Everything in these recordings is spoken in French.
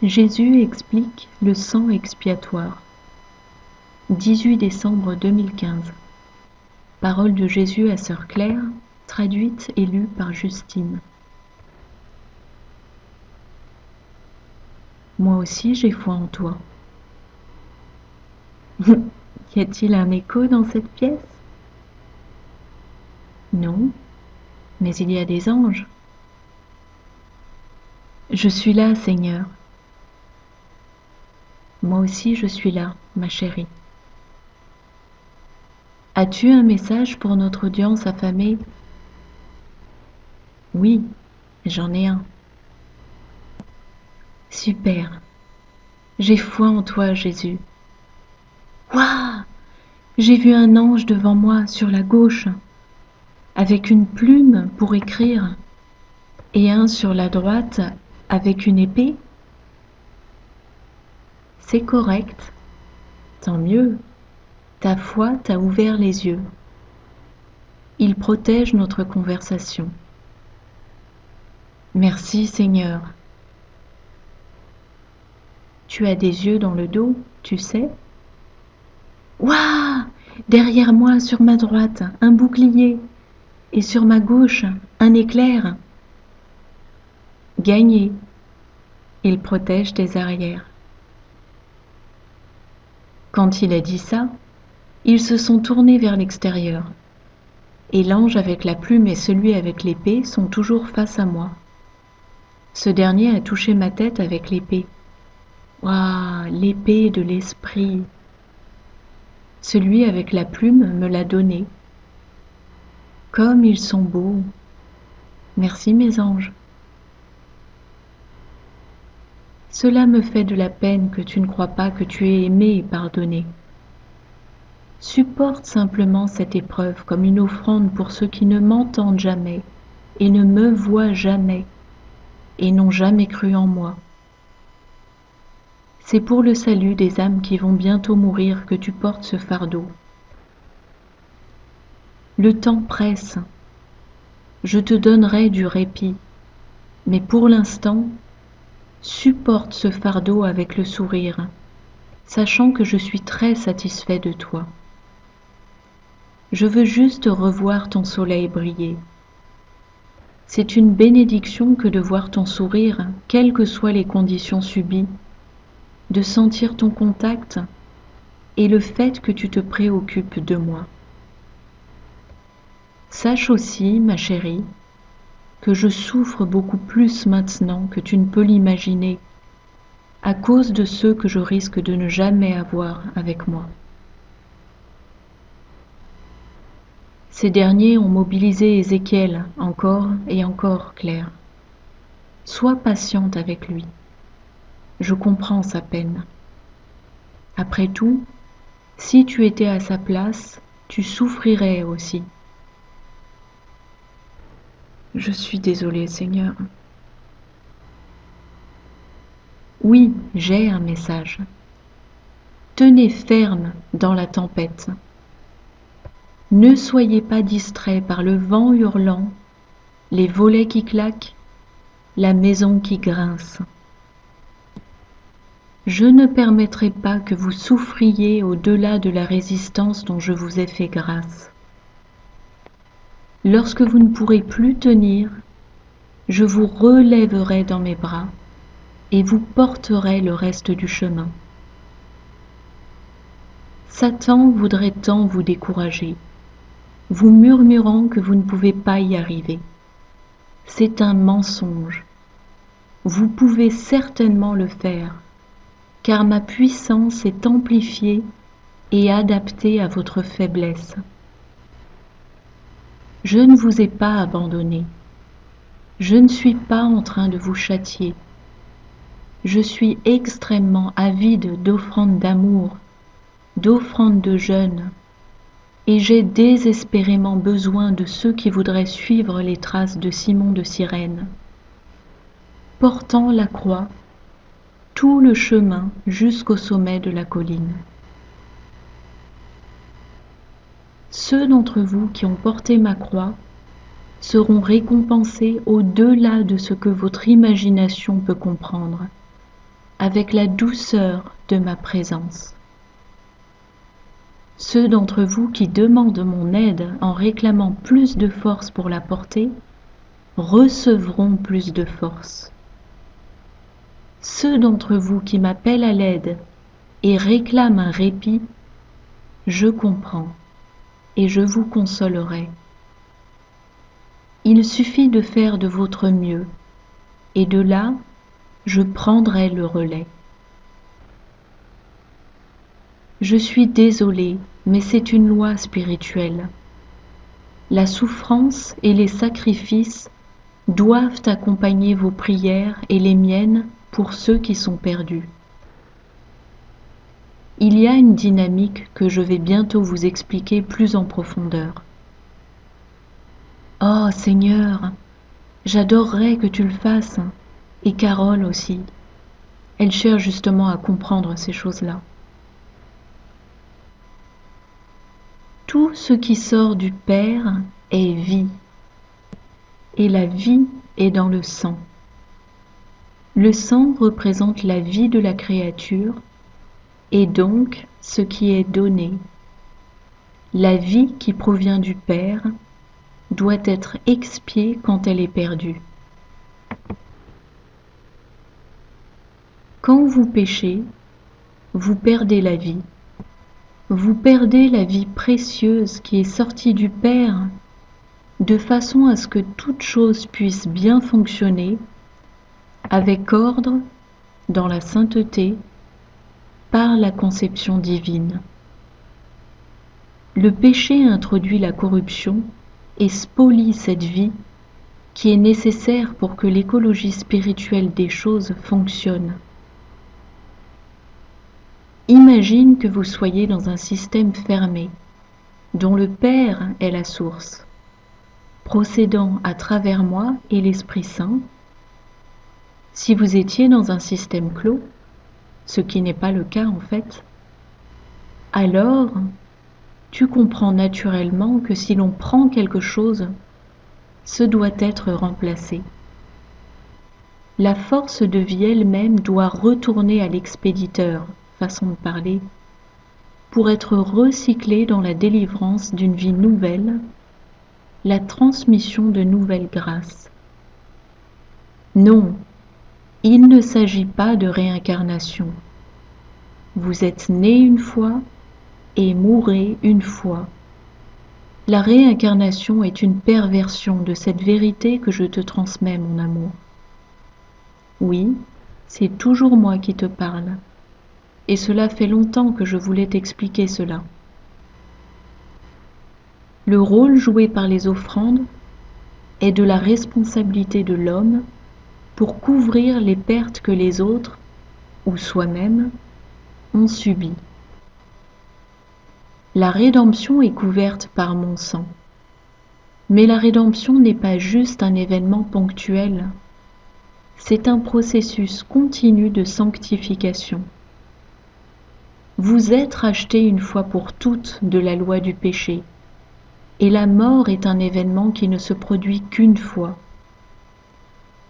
Jésus explique le sang expiatoire. 18 décembre 2015. Parole de Jésus à Sœur Claire, traduite et lue par Justine. Moi aussi j'ai foi en toi. Y a-t-il un écho dans cette pièce? Non, mais il y a des anges. Je suis là, Seigneur. Moi aussi je suis là, ma chérie. As-tu un message pour notre audience affamée? Oui, j'en ai un. Super. J'ai foi en toi, Jésus. Waouh! J'ai vu un ange devant moi sur la gauche, avec une plume pour écrire, et un sur la droite avec une épée. C'est correct. Tant mieux. Ta foi t'a ouvert les yeux. Il protège notre conversation. Merci, Seigneur. Tu as des yeux dans le dos, tu sais? Waouh! Derrière moi, sur ma droite, un bouclier, et sur ma gauche, un éclair. Gagné. Il protège tes arrières. Quand il a dit ça, ils se sont tournés vers l'extérieur, et l'ange avec la plume et celui avec l'épée sont toujours face à moi. Ce dernier a touché ma tête avec l'épée. Waouh, l'épée de l'esprit! Celui avec la plume me l'a donnée. Comme ils sont beaux! Merci mes anges. Cela me fait de la peine que tu ne crois pas que tu es aimé et pardonné. Supporte simplement cette épreuve comme une offrande pour ceux qui ne m'entendent jamais et ne me voient jamais et n'ont jamais cru en moi. C'est pour le salut des âmes qui vont bientôt mourir que tu portes ce fardeau. Le temps presse. Je te donnerai du répit, mais pour l'instant, supporte ce fardeau avec le sourire, sachant que je suis très satisfait de toi. Je veux juste revoir ton soleil briller. C'est une bénédiction que de voir ton sourire, quelles que soient les conditions subies, de sentir ton contact et le fait que tu te préoccupes de moi. Sache aussi, ma chérie, que je souffre beaucoup plus maintenant que tu ne peux l'imaginer, à cause de ceux que je risque de ne jamais avoir avec moi. Ces derniers ont mobilisé Ézéchiel encore et encore, Claire. Sois patiente avec lui. Je comprends sa peine. Après tout, si tu étais à sa place, tu souffrirais aussi. Je suis désolée, Seigneur. Oui, j'ai un message. Tenez ferme dans la tempête. Ne soyez pas distraits par le vent hurlant, les volets qui claquent, la maison qui grince. Je ne permettrai pas que vous souffriez au-delà de la résistance dont je vous ai fait grâce. Lorsque vous ne pourrez plus tenir, je vous relèverai dans mes bras et vous porterai le reste du chemin. Satan voudrait tant vous décourager, vous murmurant que vous ne pouvez pas y arriver. C'est un mensonge. Vous pouvez certainement le faire, car ma puissance est amplifiée et adaptée à votre faiblesse. Je ne vous ai pas abandonné. Je ne suis pas en train de vous châtier. Je suis extrêmement avide d'offrandes d'amour, d'offrandes de jeûne, et j'ai désespérément besoin de ceux qui voudraient suivre les traces de Simon de Cyrène, portant la croix tout le chemin jusqu'au sommet de la colline. Ceux d'entre vous qui ont porté ma croix seront récompensés au-delà de ce que votre imagination peut comprendre, avec la douceur de ma présence. Ceux d'entre vous qui demandent mon aide en réclamant plus de force pour la porter, recevront plus de force. Ceux d'entre vous qui m'appellent à l'aide et réclament un répit, je comprends et je vous consolerai. Il suffit de faire de votre mieux, et de là, je prendrai le relais. Je suis désolée, mais c'est une loi spirituelle. La souffrance et les sacrifices doivent accompagner vos prières et les miennes pour ceux qui sont perdus. Il y a une dynamique que je vais bientôt vous expliquer plus en profondeur. Oh Seigneur, j'adorerais que tu le fasses, et Carole aussi. Elle cherche justement à comprendre ces choses-là. Tout ce qui sort du Père est vie, et la vie est dans le sang. Le sang représente la vie de la créature, et donc ce qui est donné. La vie qui provient du Père doit être expiée quand elle est perdue. Quand vous péchez, vous perdez la vie. Vous perdez la vie précieuse qui est sortie du Père, de façon à ce que toute chose puisse bien fonctionner, avec ordre, dans la sainteté, par la conception divine. Le péché introduit la corruption et spolie cette vie qui est nécessaire pour que l'écologie spirituelle des choses fonctionne. Imagine que vous soyez dans un système fermé, dont le Père est la source, procédant à travers moi et l'Esprit Saint. Si vous étiez dans un système clos, ce qui n'est pas le cas en fait, alors tu comprends naturellement que si l'on prend quelque chose, ce doit être remplacé. La force de vie elle-même doit retourner à l'expéditeur, façon de parler, pour être recyclée dans la délivrance d'une vie nouvelle, la transmission de nouvelles grâces. Non, il ne s'agit pas de réincarnation. Vous êtes né une fois et mourrez une fois. La réincarnation est une perversion de cette vérité que je te transmets, mon amour. Oui, c'est toujours moi qui te parle, et cela fait longtemps que je voulais t'expliquer cela. Le rôle joué par les offrandes est de la responsabilité de l'homme pour couvrir les pertes que les autres, ou soi-même, ont subies. La rédemption est couverte par mon sang. Mais la rédemption n'est pas juste un événement ponctuel, c'est un processus continu de sanctification. Vous êtes rachetés une fois pour toutes de la loi du péché, et la mort est un événement qui ne se produit qu'une fois.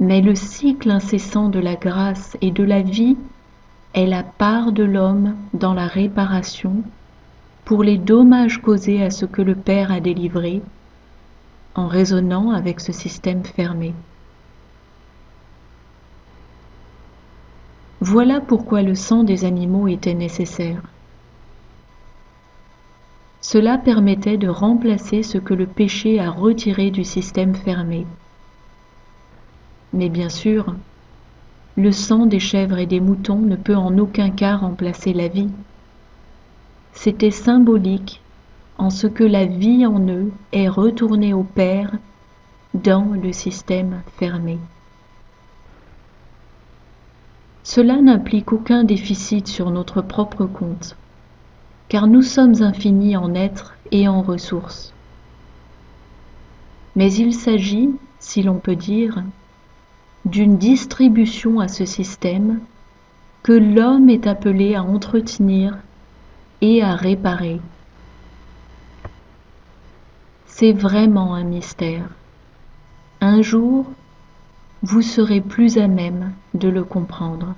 Mais le cycle incessant de la grâce et de la vie est la part de l'homme dans la réparation pour les dommages causés à ce que le Père a délivré, en résonnant avec ce système fermé. Voilà pourquoi le sang des animaux était nécessaire. Cela permettait de remplacer ce que le péché a retiré du système fermé. Mais bien sûr, le sang des chèvres et des moutons ne peut en aucun cas remplacer la vie. C'était symbolique en ce que la vie en eux est retournée au Père dans le système fermé. Cela n'implique aucun déficit sur notre propre compte, car nous sommes infinis en êtres et en ressources. Mais il s'agit, si l'on peut dire, d'une distribution à ce système que l'homme est appelé à entretenir et à réparer. C'est vraiment un mystère. Un jour, vous serez plus à même de le comprendre.